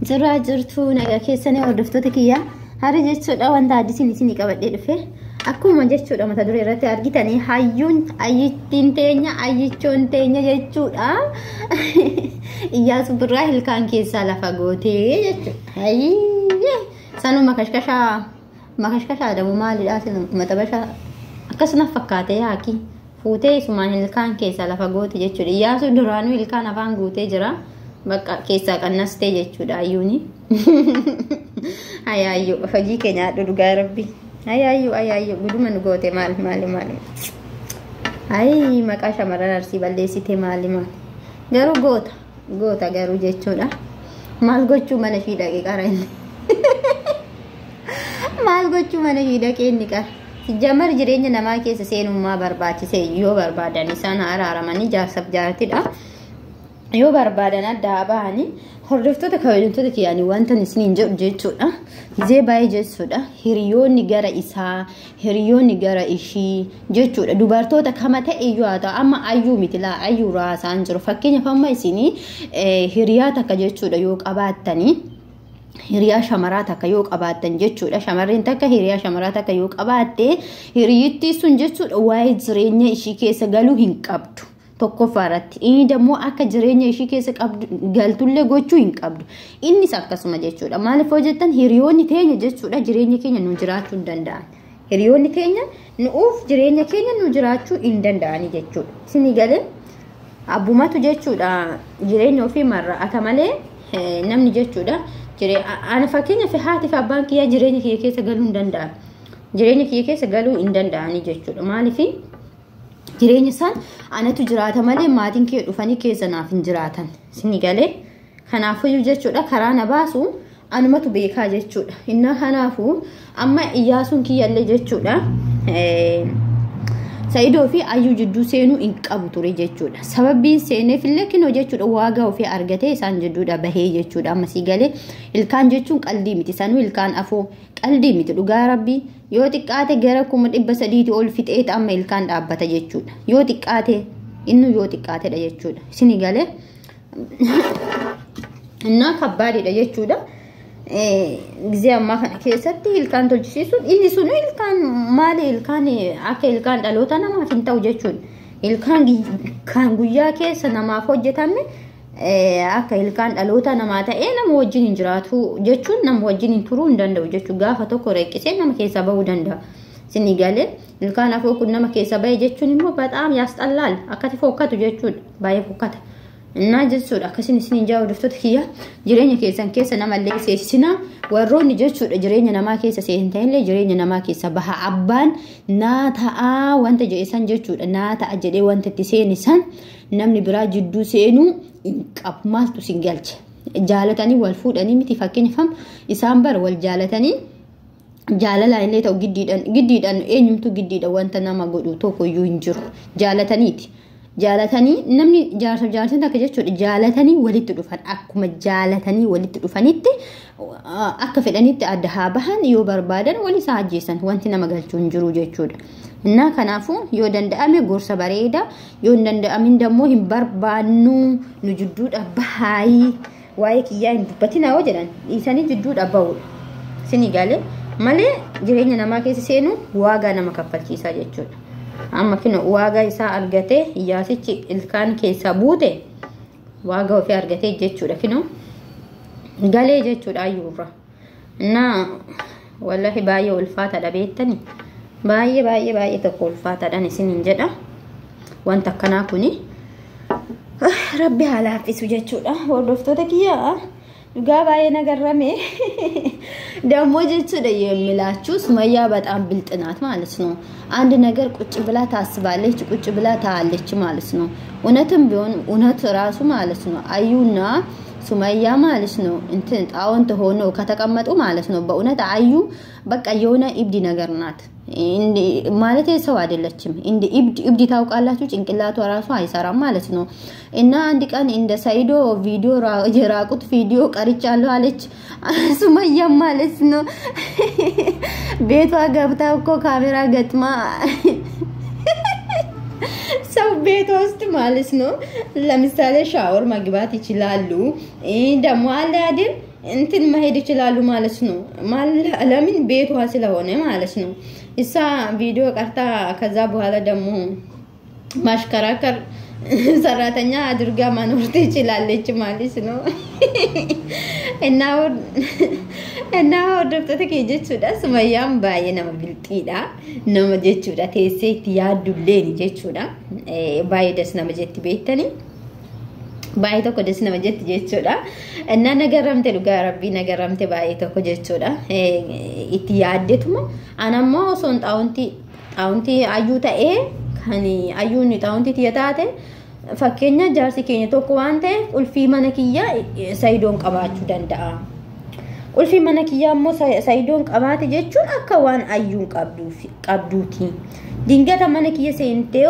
Jirraa jirtuu nagaa keessanii hordoftoota kiyyaa har'a jechuudha wanta addisiin isinii qabadhee dhufe akkuma jechuudha mata duree irratti argitanii hayyuun ayyittiin teenya ayyichoon teenya jechuudha Iyyaasuu Birraa ilkaan keessaa lafa gootee jechuudha hayyee sanuma makashkashaa adamu maalidhaa sinu maxabashaa akkasuma fakkaatee haaki fuutee isumaan ilkaan keessaa lafa goote jechuudha Iyyaasuu duraanuu ilkaan afaan guutee jira bakka keessaa qannastee jechuudha ayyuuni ayayyo hojii keenya dhugaa rabbi ayayyo guduma nu goote maal ay maqaa shamarran arsii balleessite maali garuu goota garuu jechuudha maal gochuu mana ishii dhaqee qara inni maal gochuu mana ishii dhaqee inni qara jamar jireenya namaa keessa seenummaa barbaachise yoo barbaadan isaan araaramanii jaarsaf jaartidha yoo barbaadan adda baani hordoftoota kabajamtoota kiyyaanii wanta isiniin jedhu jechuudha gizee baay'ee jechuudha hiriyoonni gara isaa hiriyoonni gara ishii jechuudha dubartoota kama ta'e iyyuu haa ta'u amma ayyuu miti laa ayyuu raasaan jiru fakkeenyaaf amma isinii hiriyaa takka jechuudha yoo qabaattanii hiriyaa shamaraa takka yoo qabaattan jechuudha shamarreen takka hiriyaa shamaraa takka yoo qabaatte hiriyittii sun jechuudha waa'ee jireenya ishii keessa galuu hin qabdu tokko faaratti inni dammoo akka jireenya ishii keessa qabdu galtullee gochuu hin qabdu innis akkasuma jechuudha maaliif hojjetan hiriyoonni teenya jechuudha jireenya keenya nu jiraachuu hin danda'an hiriyoonni teenya nuuf jireenya keenya nu jiraachuu hin danda'ani jechuudha isinii galee abbumatu jechuudha jireenya ofii marra aka malee namni jechuudha ana fakkeenya fi haati fi abbaan kiyyaa jireenya kiyya keessa galuu hin danda'an jireenya kiyya keessa galuu hin danda'ani jechuudha maaliif jireenya isaan anatu jiraata malee maatiin kee dhufanii keessa naaf hin jiraatan isinii galee kanaafuu jechuudha karaa na baasu anumatu beekaa jechuudha inna kanaafuu amma Iyyaasuun kiyyallee jechuudha Saidoo fi ayyuu jidduu seenuu hin qabu ture jechuudha sababiin seeneefillee kinoo jechuudha waagaa ofii argatee isaan jidduudha bahee jechuudha amma sii galee ilkaan jechuun qalbii miti sanuu ilkaan afoo qalbii miti dhugaa rabbii yoo xiqqaate gara 300 ol fixeet amma ilkaan dhaabbata jechuudha yoo xiqqaate innu yoo xiqqaatedha jechuudha isinii galee innaa kabbaadidha jechuudha gizee ammaa kana keessatti ilkaan tolchisiisuun inni sun ilkaan maali ilkaan akka ilkaan dhaloota namaaf hin ta'u jechuudha ilkaan kan guyyaa keessa namaaf hojjetame akka ilkaan dhaloota namaa ta'ee nama wajjin hin jiraatu jechuun nama wajjin hin turuu hin danda'u jechuudha gaafa tokko reeqqisee nama keessaa bahuu danda'a isinii galee ilkaan afoo kun nama keessaa bahee jechuun immoo bataam yaasxallaal akkati fokkatu jechuudha baay'ee fokkata innaa jechuudha akkasiin isiniin jaa hordoftoota kiyya jireenya keessan keessa namallee seessina warroonni jechuudha jireenya namaa keessa seenta'illee jireenya namaa keessa baha abbaan naa ta'a wanta jedhesan jechuudha naa ta'a jedhee wanta itti seenisan namni biraa jidduu seenuu hin qabu maaltu sin galche jaalatanii wal fuudhanii miti fakkeenyaaf isaan bara wal jaalatanii jaalala illee ta'u giddiidhaan eenyumtu giddiidha wanta nama godhu tokko iyyuu hin jiru jaalataniiti jaalatanii namni jaarsan akka jechuudha jaalatanii walitti dhufan akkuma jaalatanii walitti dhufanitti akka fedhanitti adda haa bahan yoo barbaadan wal isaa ajjeesan wanti nama galchuu hin jiru jechuudha innaa kanaafuu yoo danda'ame gorsa bareeda yoo hin danda'amin dammoo hin barbaannu nu jidduudha bahaayii waa'ee kiyyaa hin dubbatinaa yoo jedhan dhiisanii jidduudha bahudha isinii galee malee jireenya namaa keessa seenu waagaa nama kaffalchiisaa jechuudha amma kino waagaa isaa argatee Iyyaasichi ilkaan keessaa buute waagaa ofii argatee jechuudha kino galee jechuudha ayyuurra na wallahi baay'ee ulfaataadha beektanii baay'ee tokko ulfaataadhaan isiniin jedha wanta akkanaa kuni rabbi haa laaffisu jechuudha hordoftoota kiyyaa dhugaa baay'ee nagarrame ደግሞ jechuudha የሚላችሁ ሱመያ በጣም ብልጥ ናት ማለት ነው አንድ ነገር ቁጭ ብላ ታስባለች ቁጭ ብላ ታያለች ማለት ነው እውነትም ቢሆን እውነት ራሱ ማለት ነው አዩና ሱመያ ማለት ነው እንትን ጣውንት ሆኖ ከተቀመጡ ማለት ነው በእውነት አዩ በቃ የሆነ ኢብዲ ነገር ናት እንዴ ማለት ሰው አይደለችም እንዴ ኢብዲ ታውቃላችሁ ጭንቅላቷ ራሱ አይሰራም ማለት ነው እና አንድ ቀን እንደ ሳይዶ ቪዲዮ የራቁት ቪዲዮ ቀርጫለሁ አለች ሱመያ ማለት ነው ቤቷ ገብታ እኮ ካሜራ ገጥማ ሰው ቤት ውስጥ ማለት ነው ለምሳሌ ሻወር መግባት ይችላሉ ደግሞ አለ አይደል እንትን መሄድ ይችላሉ ማለት ነው። ለምን ቤቷ ስለሆነ ማለት ነው። እሷ ቪዲዮ ቀርታ ከዛ በኋላ ደግሞ ማሽከራከር ሰራተኛ አድርጋ መኖር ትችላለች ማለት ነው። እና ወደብተ ከጀቹዳ ስማያም ባየ ነማ ብልጢዳ ነማ ጀቹዳ ተሴት ያዱሌኒ ጀቹዳ ባየ ደስ ነማ ጀት ቤተኒ ባየ ተኮ ደስ ነማ ጀት ጀቹዳ እና ነገራምተ ዱጋ ረቢ ነገራምተ ባየ ተኮ ጀቹዳ ኢት ያደቱማ አናማ ሶን ጣውንቲ አዩታ ከኒ አዩኒ ጣውንቲ ትየታተ ፈከኛ ጃርሲ ከኛ tokko waan ta'e ulfi mana kiyya Saidoon qabaachuu danda'a. Ulfi mana kiyya ammoo Saidoon qabaate jechuun akka waan ayyuun qabduuti. Dingata mana kiyya seentee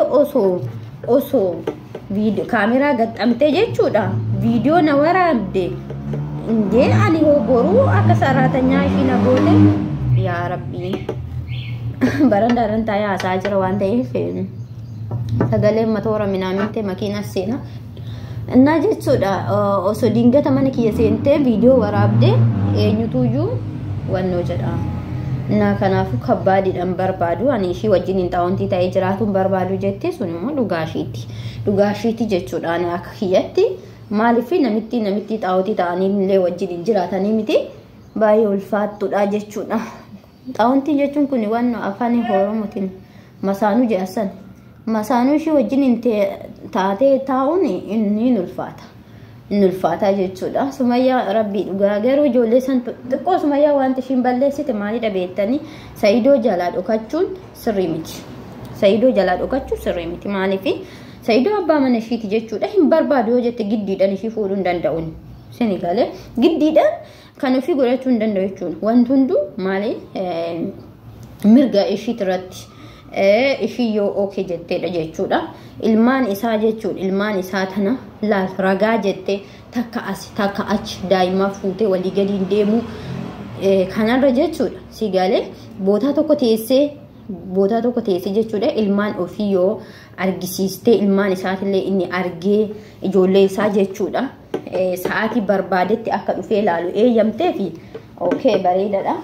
osoo video kaameraa gaxxamtee jechuudha. Video na waraabde indee ani hogoru akka saratanyaa ishii na goote yaa rabbi barandaran tayaa asaa jira waan ta'eef sagale matoora minaaminte makiina seena እና jechuudha osoo dingata mana kiyya seentee video waraabde eenyutuyyuu wannoo jedha እና kanaafu kabbaadidhaan barbaadu ani ishii wajjin hin taa'ontii ta'ee jiraatuun barbaadu jettee sun immoo dhugaashiiti jechuudha ani akka kiyyatti maaliif namitti taa'otii ta'anii illee wajjin hin jiraatanii miti baay'ee ulfaattuudha jechuudha. Taa'ontii jechuun kun wannoo afaan Oromootiin masaanuu jedhasan masaanuu ishii wajjin hin taatee taa'uun inni nulfaata jechuudha. Sumayyaa rabbii dhugaa garuu ijoollee san xiqqoo Sumayyaa wanti ishiin balleessite maalidha beektanii Saidoo jalaa dhokachuun sirrii miti. Saidoo jalaa dhokachuun sirrii miti maaliif Saidoo abbaa mana ishiiti jechuudha. Hin barbaadu yoo jette giddiidhaan ishii fuudhuu hin danda'uun Senegalee giddiidhaan kan ofii godhachuu hin danda'u jechuudha. Wanti hunduu maali mirga ishiit irratti ishii yoo okay jetteedha jechuudha. Ilmaan isaa jechuudha. Ilmaan isaa tana laal ragaa jettee takka as takka achi daa'ima fuutee walii gadi deemu kanarra jechuudha. Sigalee bootaa tokko teessee jechuudha. Ilmaan ofii yoo argisiistee ilmaan isaatillee inni argee ijoollee isaa jechuudha. Sa'aatii barbaadetti akka dhufee ilaalu eeyyamtee fi okay bareedaadha.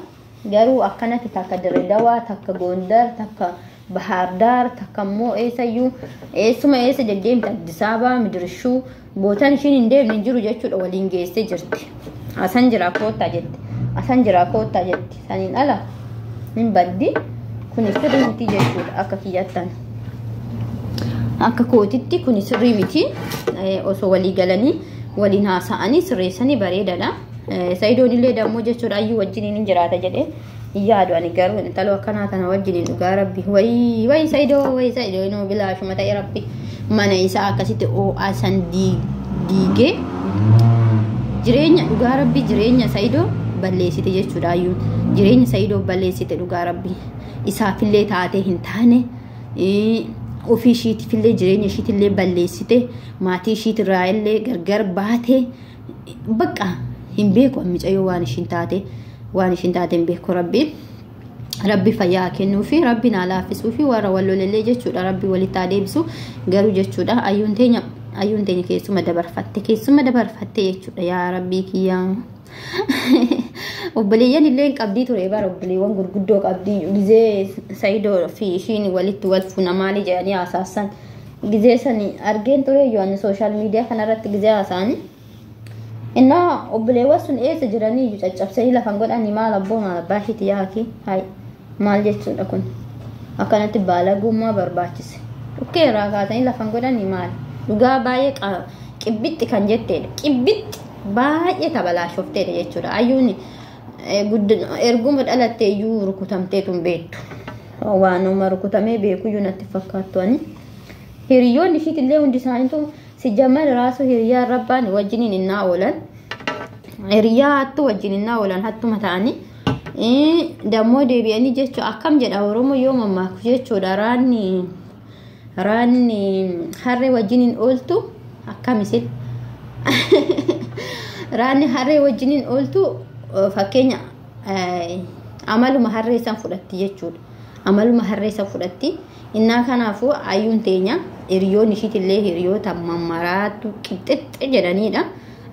Garuu akkanatti takka Dirree Dawaa takka Gondar takka Bahar Dar takka immoo eessuma deddeemte Addis Ababa Midirshuu bootaan ishiin hin deemne jiru jechuudha. Waliin geessee jirti. Asan jira koottaa jetti. Saniin ala hin baddi kun sirrii miti jechuudha akka kiyyattan. Akka kootitti kun sirrii miti osoo walii galanii waliin haasa'anii sirreessanii bareedaadha. Saidoon illee dammoo jechuudha ayyuu wajjin hin jiraata jedhee yaadu ani garuu intaloo akkanaa kana wajjin dhugaa rabbi way Saidoo inuu bilaashuma ta'e rabbi mana isaa akkasitti oo'asan diigee jireenya dhugaa rabbi jireenya Saidoo balleessite jechuudha ayyuun jireenya Saidoo balleessite dhugaa rabbi isaafillee taatee hin taane ofii ishiitifillee jireenya ishiitillee balleessite maatii ishiitirraa illee gargar baate bakka hin beeku ammicayyoo waan ishiin taate hin beeku rabbi fayyaa kennuu fi rabbi naa laaffisuu fi warra wallolellee jechuudha rabbi walitti adeemsu garuu jechuudha ayyuun teenya keessuma dabarfatte jechuudha yaa rabbii kiyyaa obboleeyyan illee qabdii ture bara obboleewwan gurguddoo qabdii gizee Saidoo fi ishiin walitti wal fuuna maalii jedhanii haasaasan gizee sani argeen ture yoo sooshaal miidiyaa kanarratti gizee haasa'anii inna obboleewwan sun eessa jiranii caccabsanii lafan godhanii maal abbaa ishiiti yaaki hay maal jechuudha kun akkanatti baalagummaa barbaachise dhukkee irraa kaatanii lafan godhanii maal dhugaa baay'ee qibbixxi kan jetteedha qibbixxi baay'ee tabalaashofteedha jechuudha ayyuun erguma dhalattee iyyuu rukutamteetu hin beektu waanuma rukutamee beekuyyuu natti fakkaattu ani hiriyoonni ishiitillee hundi isaaniitu sijamal raasu hiriyaa rabbaan wajjiniin innaa oolan hiriyaa hattu wajjin innaa oolan hattuma ta'anii dammoo deebi'anii jechuudha akkam jedha Oromoo yoo mammaaku jechuudha raanni harree wajjiniin ooltu akkamisin raanni harree wajjiniin ooltu fakkeenya amaluma harree san fudhatti jechuudha amaluma harree san fudhatti innaa kanaafuu ayyuun teenya hiriyoon ishiitillee hiriyoota mammaraatu qixxixxi jedhaniidha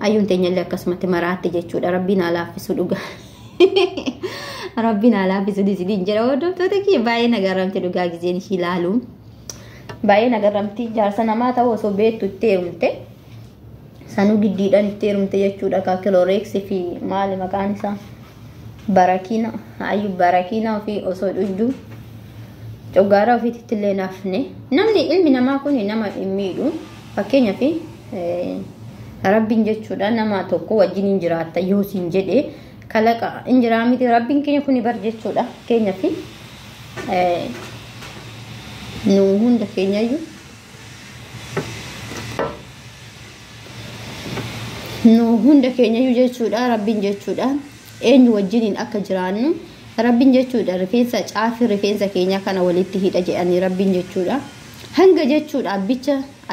ayyuun teenyallee akkasumatti maraatti jechuudha rabbiin haa laaffisu dhugaa rabbiin haa laaffisu disidiin jedha hordoftoota kiyya baay'ee nagaramti dhugaa gizeen ishii ilaalu baay'ee nagaramti jaarsa namaa ta'uu osoo beektu itti heerumte sanuu giddiidhaan itti heerumte jechuudha ka kilooreeksii fi maali maqaan isaa barakiina ayyuu barakiina ofii osoo dhugdu Cogara ofiitti illee naafne namni ilmi namaa kun nama miidhu fakkeenyaaf rabbiin jechuudha nama tokko wajjin jiraata yoo siin jedhee kalaqa injiraa miti rabbiin keenya kun bar jechuudha keenyaaf nu hunda keenyayyuu nu hunda keenyayyuu jechuudha rabbiin jechuudha eenyu wajjiniin akka jiraannu Rabbiin jechuudha rifeensa caafi rifeensa keenya kana walitti hidha jedhanii rabbiin jechuudha hanga jechuudha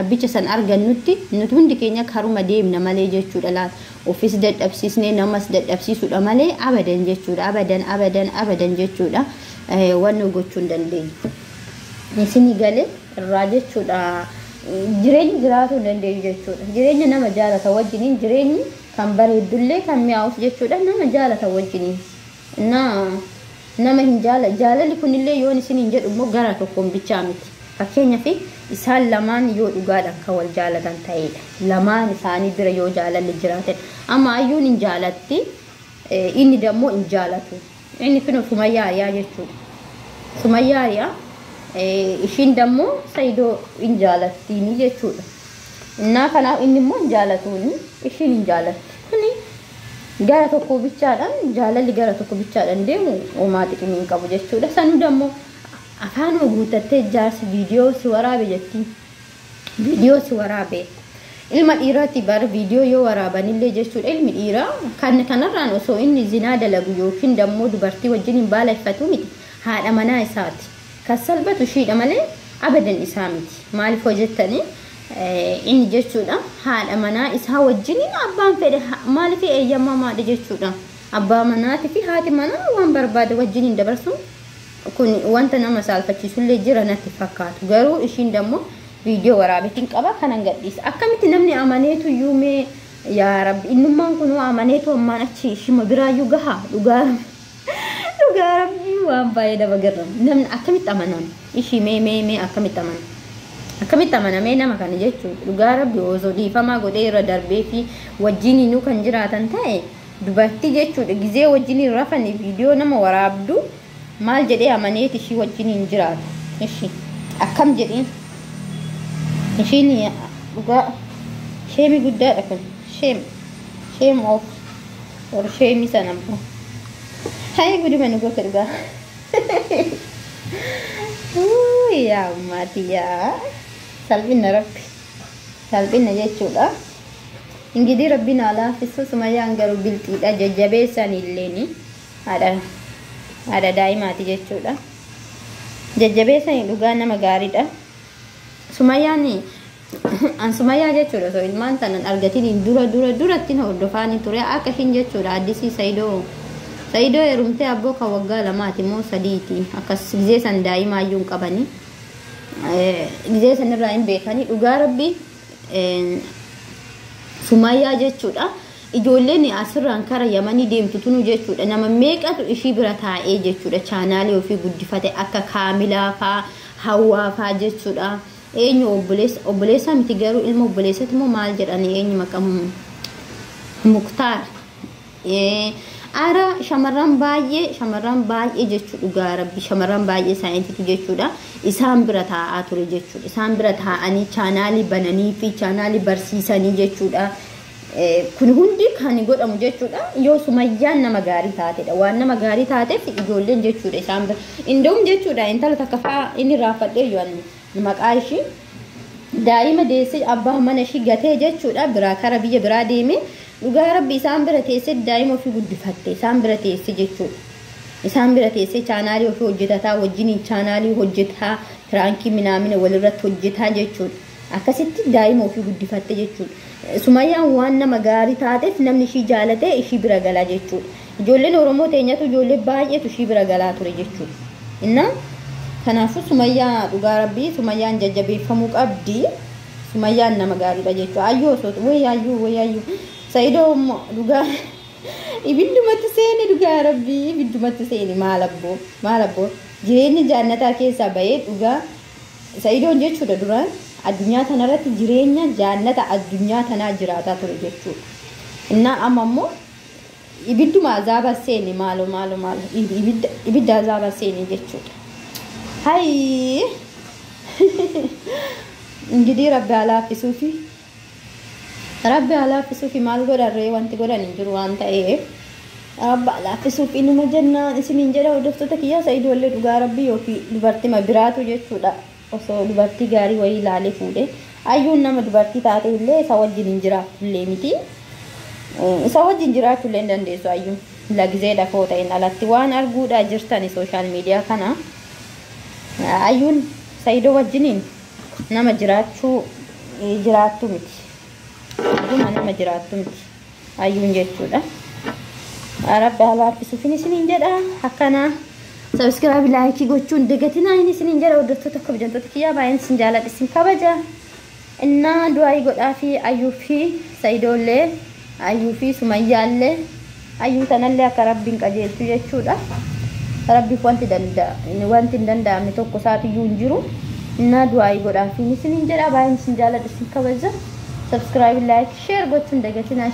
abbicha san argannutti nuti hundi keenya karuma deemna malee jechuudha laan ofis dadhabsiisnee namas dadhabsiisuudha malee abadan jechuudha abadan jechuudha wannu gochuu hin dandeenyu isin galee irraa jechuudha jireenya jiraatu dandeenyu jechuudha jireenya nama jaalata wajjiniin jireenyi kan bareedullee kan mi'aawus jechuudha nama jaalata wajjiniin nama hin jaalalli kunillee yoon isin hin jedhu immoo gara tokkoon bichaa miti fakkeenyaaf isaan lamaan yoo dhugaadhaan kan wal jaalatan ta'edha lamaan isaanii bira yoo jaalalli jiraatan amma ayyuun hin jaalatti inni dammoo hin jaalatu inni kun Sumayyaa jechuudha Sumayyaa ishiin dammoo Saidoo hin jaalattiini jechuudha innaa kanaaf inni immoo hin jaalatuuni ishiin hin jaalatti kuni gara tokko bichaadhaan jaalalli gara tokko bichaadhaan deemu oomaati kiniin qabu jechuudha sanu dammoo afaan guutattee jaarsi viidiyoo si waraabe jetti viidiyoo si waraabe ilma dhiiraatti bar viidiyoo yoo waraabanillee jechuudha ilmi dhiiraa kanarraan osoo inni zinaa dalagu yookiin dammoo dubartii wajjin hin baalaffatu miti haadha manaa isaati kan salphatu shiidha malee abadan isaa miti maaliif hojjettanii inni jechuudha haadha manaa isaa wajjin abbaan fedhe maaliif eeyyamamaadha jechuudha abbaa manaatii fi haati manaa waan barbaade wajjin dabarsu kun wanta nama saalfachiisullee jira natti fakkaatu garuu ishiin dammoo viidiyoo waraabetiin qaba kanan gadhiisa akkamitti namni amaneetu yuumee yaa rabbi innummaan kun amaneetu ammaan achi ishima biraayyuu gahaa dhugaa rabbii waan baay'ee daba garram namni akkamitti amanan ishii mee akkamitti amanamee nama kana jechuudha dhugaa rabbi osoo dhiifamaa godhee irra darbee fi wajjin inuu kan jiraatan ta'e dubartii jechuudha gizee wajjin rafanii viidiyoo nama waraabdu maal jedhee amaneeti ishii wajjin hin jiraatu ishii akkam jedhiin ishiin dhugaa sheemi guddaadha kun sheem of or sheemi sana ammoo hayi guduma nu gosa dhugaa yaa ummatiyaa salphina rabbi salphina jechuudha ingidii rabbiin alaaffisu Sumayyaan garuu bilxiidha jajjabeessan illeeni haadha daa'imaati jechuudha jajjabeessan dhugaa nama gaariidha Sumayyaan Sumayyaa jechuudha so ilmaan tanan argatiin duratti hordofaanii ture akka ishiin jechuudha addisii Saidoo heerumtee abboo kan waggaa lamaati moo sadiiti akkas gizee san daa'imaayyuu hin qabanii gizee san irraa hin beekanii dhugaa rabbi Sumayyaa jechuudha ijoolleen asirraan kara Yamanii deemtu tunu jechuudha nama meeqatu ishii bira taa'ee jechuudha chaanaalii ofii guddifate akka Kaamilaa faa Hawwaa faa jechuudha eenyu obboleessa miti garuu ilma obboleessati moo maal jedhanii eenyu maqamu Muktaar ara shamarran baay'ee jechuudha dhugaa rabbi shamarran baay'ee saayintiitu jechuudha isaan bira taa'aa ture jechuudha isaan bira taa'anii chaanaalii bananii fi chaanaalii barsiisanii jechuudha kun hundi kan godhamu jechuudha yoo Sumayyaan nama gaarii taatedha waan nama gaarii taateef ijoolleen jechuudha isaan bira indoo jechuudha intala takka faa inni raafadhee yoonni maqaa ishii daa'ima deessee abbaa mana ishii gatee jechuudha biraa kara biyya biraa deemee dhugaa rabbi isaan bira teessee daa'ima ofii guddifatte isaan bira teessee jechuudha isaan bira teessee chaanaalii ofii hojjetataa wajjin chaanaalii hojjetaa firaankii minaamina walirratti hojjetaa jechuudha akkasitti daa'ima ofii guddifatte jechuudha Sumayyaan waan nama gaarii taateef namni ishii jaalatee ishii bira galaa jechuudha ijoolleen Oromoo teenyatu ijoollee baay'eetu ishii bira galaa ture jechuudha innaa kanaafuu Sumayyaa dhugaa rabbii Sumayyaan jajjabeeffamuu qabdi Sumayyaan nama gaariidha jechuudha ayyoo wayyayyuu Saidoo dhugaa ibiddumatti seeni dhugaa rabbii ibiddumatti seeni maal abboo jireenyi jannataa keessaa bahee dhugaa Saidoon jechuudha duraan addunyaa tanarratti jireenya jannata addunyaa tanaa jiraataa ture jechuudha. Innaa amma immoo ibidduma azaaba seeni maalo ibidda azaaba seeni jechuudha. Hai እንግዲህ ረቢ አላፍሱፊ ማል ጎዳሬ ዋንቲ ጎዳን እንጅሩ ዋንታ ረቢ አላፍሱፊ ንመ ጀና እስኒ እንጀራ ወደፍቶ ተኪያ ሰይድ ወለ ዱጋ ረቢ ዮፊ ዱበርቲ መብራቱ ጀቹዳ ኦሶ ዱበርቲ ጋሪ ወይ ላሌ ፉዴ አዩን ነመ ዱበርቲ ታቴ ኢለ ሰወጅን እንጅራ ሁሌ ሚቲ ሰወጅን እንጅራ ሁሌ እንደንደሱ አዩ ለጊዜ ዳፎታ ይናላቲ ዋን አርጉዳ ጅርታኒ ሶሻል ሚዲያ ካና አዩን ሰይዶ ወጅኒን nama jiraattu miti dhuma nama jiraattu miti ayyuun jechuudha. Rabbi halaafisuuf isiniin jedha akkana subscribe like gochuun dagatina isiniin jedha hordoftoota kabajamtoota kiyyaa baay'een isin jaaladha isin kabaja innaa du'aa godhaa fi ayyuu fi Saidollee ayyuu fi Sumayyaallee ayyuu tanallee akka rabbiin qajeelchu jechuudha. Rabbi wanti hin danda'amne tokko isaatiyyuu hin jiru. Na du'aa godhaa fi isiniin jedha baay'een isin jaaladha isin kabaja subscribe like share gochuun dagatina